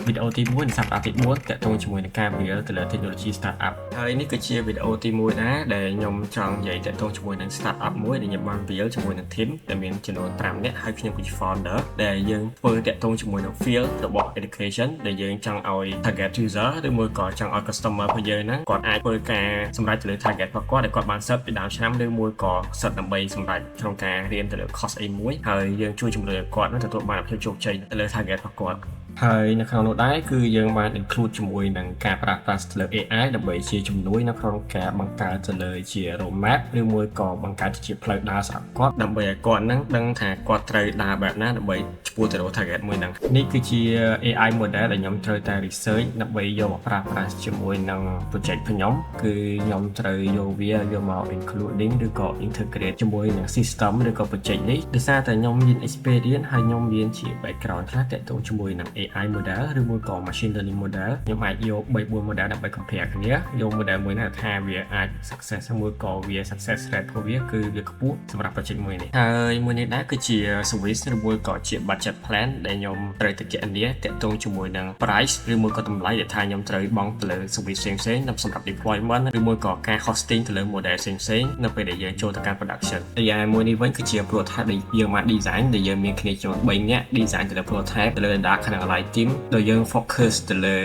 វីដេអូទី1នៃសប្តាហ៍ទី4តាក់ទងជាមួយនឹងការវិលទៅលើ technology startup ហើយនេះគឺជាវីដេអូទី1ដែរដែលខ្ញុំចង់និយាយតាក់ទងជាមួយនឹង startup មួយដែលខ្ញុំបានវិលជាមួយនឹង team ដែលមានចំនួន5នាក់ហើយខ្ញុំគឺជា founder ដែលយើងធ្វើតាក់ទងជាមួយនឹង field របស់ education ដែលយើងចង់ឲ្យ target user ឬមួយក៏ចង់ឲ្យ customer របស់យើងហ្នឹងគាត់អាចធ្វើការសម្រេចទៅលើ target របស់គាត់ដែលគាត់បាន set ពីដើមឆ្នាំឬមួយក៏ set ដើម្បីសម្រេចក្នុងការរៀនទៅលើ course អីមួយហើយយើងជួយជំរុញឲ្យគាត់នឹងទទួលបានភាពជោគជ័យទៅលើ target របស់គាត់ហើយនៅក្នុងនោះដែរគឺយើងបាន include ជាមួយនឹងការប្រើប្រាស់ទៅលើ AI ដើម្បីជាជំនួយនៅក្នុងការបង្កើតទៅលើជា roadmap ឬមួយក៏បង្កើតជាផ្លូវដើរសម្រាប់គាត់ដើម្បីឲ្យគាត់នឹងដឹងថាគាត់ត្រូវដើរបែបណាដើម្បីឆ្ពោះទៅរក target មួយហ្នឹងនេះគឺជា AI model ដែលខ្ញុំត្រូវតែ research ដើម្បីយកមកប្រើប្រាស់ជាមួយនឹង project ខ្ញុំគឺខ្ញុំត្រូវយកវាយកមក including ឬក៏ integrate ជាមួយនឹង system ឬក៏ project នេះដោយសារតែខ្ញុំមាន experience ហើយខ្ញុំមានជា background ខ្លះតាក់ទងជាមួយនឹង AI model ឬមួយក៏ machine learning model ខ្ញុំអាចយក 3-4 model ដើម្បី compare គ្នាយក model មួយណាថាវាអាច success មួយក៏វា success rate របស់វាគឺវាខ្ពស់សម្រាប់ project មួយនេះហើយមួយនេះដែរគឺជា service ឬមួយក៏ជា budget plan ដែលខ្ញុំត្រូវតែគណនាតាក់ទងជាមួយនឹង price ឬមួយក៏តម្លៃដែលថាខ្ញុំត្រូវបង់ទៅលើ service ផ្សេងៗសម្រាប់ deployment ឬមួយក៏ការ hosting ទៅលើ model ផ្សេងៗនៅពេលដែលយើងចូលទៅកាន់ production ហើយមួយនេះវិញគឺជា prototype ដែលយើងបាន design ដែលយើងមានគ្នាចូល3នាក់ design ទៅលើ prototype ទៅលើ data ខាង online team ដោយយើង focus ទៅលើ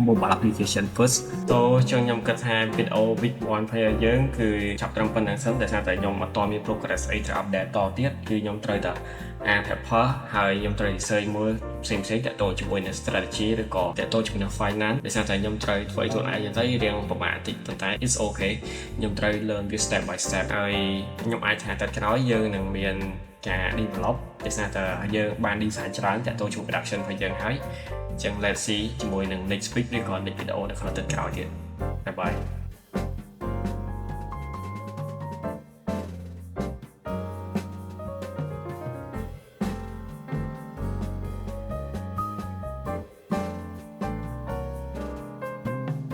mobile application first តោះចឹងខ្ញុំគិតថា video week 1 player យើងគឺចាប់ត្រឹមប៉ុណ្្នឹងសិនតែថាខ្ញុំអត់ទាន់មាន progress អីត្រូវ update តទៀតគឺខ្ញុំត្រូវតែអាន paper ហើយខ្ញុំត្រូវ research មើលផ្សេងៗតាក់ទងជាមួយនឹង strategy ឬក៏តាក់ទងជាមួយនឹង finance ដោយសារតែខ្ញុំត្រូវធ្វើខ្លួនឯងទៅរៀងពិបាកបន្តិចប៉ុន្តែ it's okay ខ្ញុំត្រូវ learn វា step by step ហើយខ្ញុំអាចថាតែក្រោយយើងនឹងមានការ develop ដោយសារតែយើងបាន design ច្រើនតាក់ទងជាមួយ production របស់យើងហើយអញ្ចឹង let's see ជាមួយនឹង next week ឬក៏ next video នៅក្នុងទឹកក្រោយទៀត bye bye